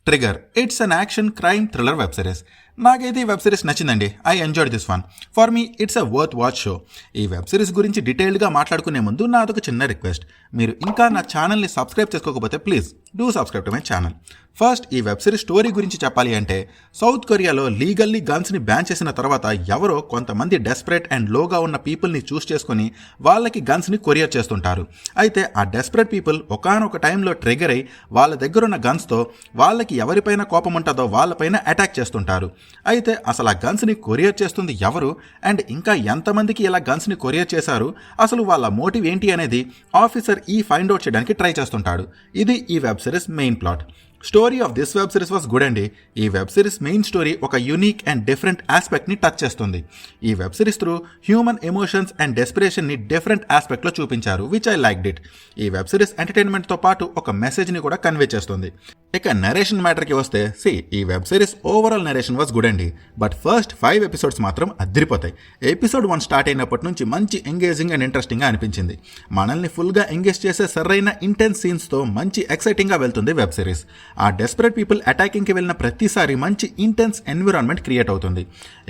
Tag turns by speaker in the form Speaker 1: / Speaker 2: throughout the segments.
Speaker 1: Trigger. It's an action crime thriller web series. నాకైతే ఈ web series నచ్చిందండి. I enjoyed this one. For me it's a worth watch show. ఈ web series గురించి డీటెయిల్డ్గా మాట్లాడుకునే ముందు నాదొక చిన్న రిక్వెస్ట్. మీరు ఇంకా నా ఛానల్ని సబ్స్క్రైబ్ చేసుకోకపోతే please do subscribe to my channel. First ఈ వెబ్ సిరీస్ స్టోరీ గురించి చెప్పాలి అంటే, సౌత్ కొరియాలో లీగల్లీ గన్స్ని బ్యాన్ చేసిన తర్వాత ఎవరో కొంతమంది డెస్పరేట్ అండ్ లోగా ఉన్న పీపుల్ని చూస్ చేసుకుని వాళ్ళకి గన్స్ని కొరియర్ చేస్తుంటారు. అయితే ఆ డెస్పరేట్ పీపుల్ ఒకానొక టైంలో ట్రిగర్ అయి వాళ్ళ దగ్గర ఉన్న గన్స్తో వాళ్ళకి ఎవరిపైన కోపం ఉంటుందో వాళ్ళపైన అటాక్ చేస్తుంటారు. అయితే అసలు ఆ గన్స్ని కొరియర్ చేస్తుంది ఎవరు, అండ్ ఇంకా ఎంతమందికి ఇలా గన్స్ని కొరియర్ చేశారు, అసలు వాళ్ళ మోటివ్ ఏంటి అనేది ఆఫీసర్ ఈ ఫైండ్ అవుట్ చేయడానికి ట్రై చేస్తుంటాడు. ఇది ఈ web series main plot. Story of this web series was good అండి. ఈ వెబ్ సిరీస్ మెయిన్ స్టోరీ ఒక యూనిక్ అండ్ డిఫరెంట్ ఆస్పెక్ట్ని టచ్ చేస్తుంది. ఈ web series through human emotions and డెస్పిరేషన్ని డిఫరెంట్ ఆస్పెక్ట్లో చూపించారు, విచ్ ఐ లైక్డ్ ఇట్. ఈ వెబ్ సిరీస్ ఎంటర్టైన్మెంట్తో పాటు ఒక మెసేజ్ని కూడా కన్వే చేస్తుంది. ఇక నరేషన్ మ్యాటర్కి వస్తే, ఈ web series overall narration was good అండి. బట్ ఫస్ట్ 5 ఎపిసోడ్స్ మాత్రం అదిరిపోతాయి. ఎపిసోడ్ 1 స్టార్ట్ అయినప్పటి నుంచి మంచి ఎంగేజింగ్ అండ్ ఇంట్రెస్టింగ్గా అనిపించింది. మనల్ని ఫుల్గా ఎంగేజ్ చేసే సరైన ఇంటెన్స్ సీన్స్తో మంచి ఎక్సైటింగ్గా వెళ్తుంది వెబ్ సిరీస్. ఆ డెస్పరేట్ పీపుల్ అటాకింగ్కి వెళ్ళిన ప్రతిసారి మంచి ఇంటెన్స్ ఎన్విరాన్మెంట్ క్రియేట్ అవుతుంది.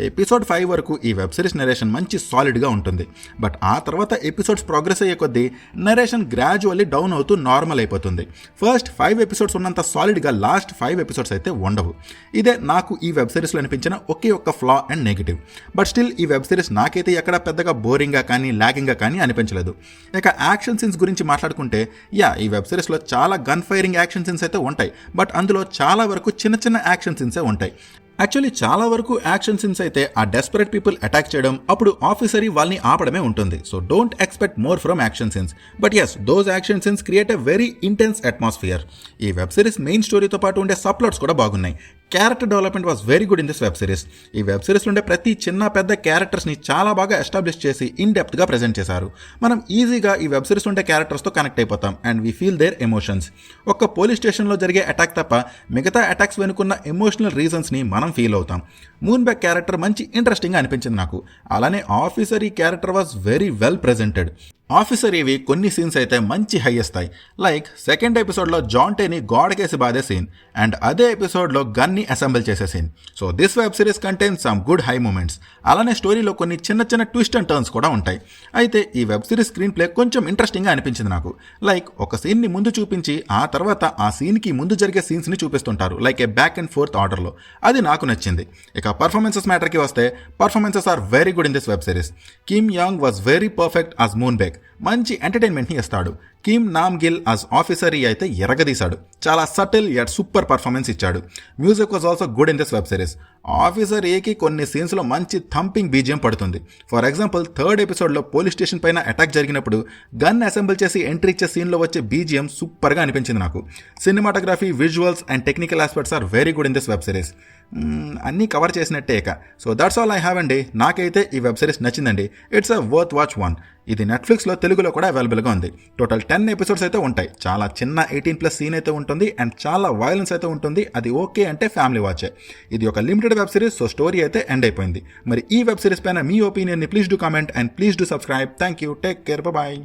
Speaker 1: ఎపిసోడ్ 5 వరకు ఈ వెబ్ సిరీస్ నరేషన్ మంచి సాలిడ్గా ఉంటుంది. బట్ ఆ తర్వాత ఎపిసోడ్స్ ప్రోగ్రెస్ అయ్యే కొద్దీ నరేషన్ గ్రాడ్యువల్లీ డౌన్ అవుతూ నార్మల్ అయిపోతుంది. ఫస్ట్ 5 ఎపిసోడ్స్ ఉన్నంత సాలిడ్గా లాస్ట్ 5 ఎపిసోడ్స్ అయితే ఉండవు. ఇదే నాకు ఈ వెబ్ సిరీస్లో అనిపించిన ఒకే ఒక్క ఫ్లా అండ్ నెగిటివ్. బట్ స్టిల్ ఈ వెబ్ సిరీస్ నాకైతే ఎక్కడ పెద్దగా బోరింగ్గా కానీ లాగింగ్గా కానీ అనిపించలేదు. ఇక యాక్షన్ సీన్స్ గురించి మాట్లాడుకుంటే, ఈ వెబ్ సిరీస్లో చాలా గన్ ఫైరింగ్ యాక్షన్ సీన్స్ అయితే ఉంటాయి. బట్ అందులో చాలా వరకు చిన్న చిన్న యాక్షన్ సీన్సే ఉంటాయి. యాక్చువల్లీ చాలా వరకు యాక్షన్ సీన్స్ అయితే ఆ డెస్పరేట్ పీపుల్ అటాక్ చేయడం, అప్పుడు ఆఫీసర్ వాళ్ళని ఆపడమే ఉంటుంది. So don't expect more from action scenes. But those action scenes create a very intense atmosphere. ఈ వెబ్ సిరీస్ మెయిన్ స్టోరీతో పాటు ఉండే సబ్ప్లాట్స్ కూడా బాగున్నాయి. Character development was very good in this web series. ఈ వెబ్ సిరీస్లో ఉండే ప్రతి చిన్న పెద్ద క్యారెక్టర్స్ని చాలా బాగా ఎస్టాబ్లిష్ చేసి ఇన్ డెప్త్గా ప్రజెంట్ చేశారు. మనం ఈజీగా ఈ వెబ్ సిరీస్ ఉండే క్యారెక్టర్స్తో కనెక్ట్ అయిపోతాం and we feel there emotions. ఒక్క పోలీస్ స్టేషన్లో జరిగే అటాక్ తప్ప మిగతా అటాక్స్ వెనుకున్న ఎమోషనల్ రీజన్స్ని మనం ఫీల్ అవుతాం. మూన్ బ్యాక్ క్యారెక్టర్ మంచి ఇంట్రెస్టింగ్గా అనిపించింది నాకు. అలానే ఆఫీసర్ ఈ character was very well presented. Officer ఇవి కొన్ని సీన్స్ అయితే మంచి హై ఇస్తాయి. లైక్ సెకండ్ ఎపిసోడ్లో జాంటేని గోడకేసి బాధే సీన్ అండ్ అదే ఎపిసోడ్లో గన్ని అసెంబుల్ చేసే scene. So this web series contains some good high moments. అలానే స్టోరీలో కొన్ని చిన్న చిన్న ట్విస్ట్ అండ్ టర్న్స్ కూడా ఉంటాయి. అయితే ఈ వెబ్ సిరీస్ స్క్రీన్ ప్లే కొంచెం ఇంట్రెస్టింగ్గా అనిపించింది నాకు. లైక్ ఒక సీన్ని ముందు చూపించి ఆ తర్వాత ఆ సీన్కి ముందు జరిగే సీన్స్ని చూపిస్తుంటారు, like a back and forth ఆర్డర్లో. అది నాకు నచ్చింది. ఇక పర్ఫార్మెన్సెస్ మ్యాటర్కి వస్తే, performances are very good in this web series. Kim Yang was very perfect as Moon Baek. మంచి ఎంటర్టైన్మెంట్ని ఇస్తాడు. Kim Nam Gil as officer అయితే ఎరగదీశాడు. చాలా సటిల్ యట్ సూపర్ పర్ఫార్మెన్స్ ఇచ్చాడు. Music was also good in this web series. Officer ఏకి కొన్ని సీన్స్లో మంచి థంపింగ్ బీజియం పడుతుంది. ఫర్ ఎగ్జాంపుల్ థర్డ్ ఎపిసోడ్లో పోలీస్ స్టేషన్ పైన అటాక్ జరిగినప్పుడు గన్ అసెంబుల్ చేసి ఎంట్రీ ఇచ్చే సీన్లో వచ్చే బీజియం సూపర్గా అనిపించింది నాకు. Cinematography, visuals and technical aspects are very good in this web series. అన్నీ కవర్ చేసినట్టే ఇక. So that's all I have అండి. నాకైతే ఈ వెబ్ సిరీస్ నచ్చిందండి. It's a worth watch one. ఇది నెట్ఫ్లిక్స్లో తెలుగులో కూడా అవైలబుల్గా ఉంది. టోటల్ 10 ఎపిసోడ్స్ అయితే ఉంటాయి. చాలా చిన్న 18+ సీన్ అయితే ఉంటుంది అండ్ చాలా వైలెన్స్ అయితే ఉంటుంది. అది ఓకే అంటే ఫ్యామిలీ వాచే. ఇది ఒక limited web series, so story అయితే ఎండ్ అయిపోయింది. మరి ఈ వెబ్ సిరీస్ పైన మీ ఒపీనియన్ని please do comment and please do subscribe. Thank you. Take care. Bye.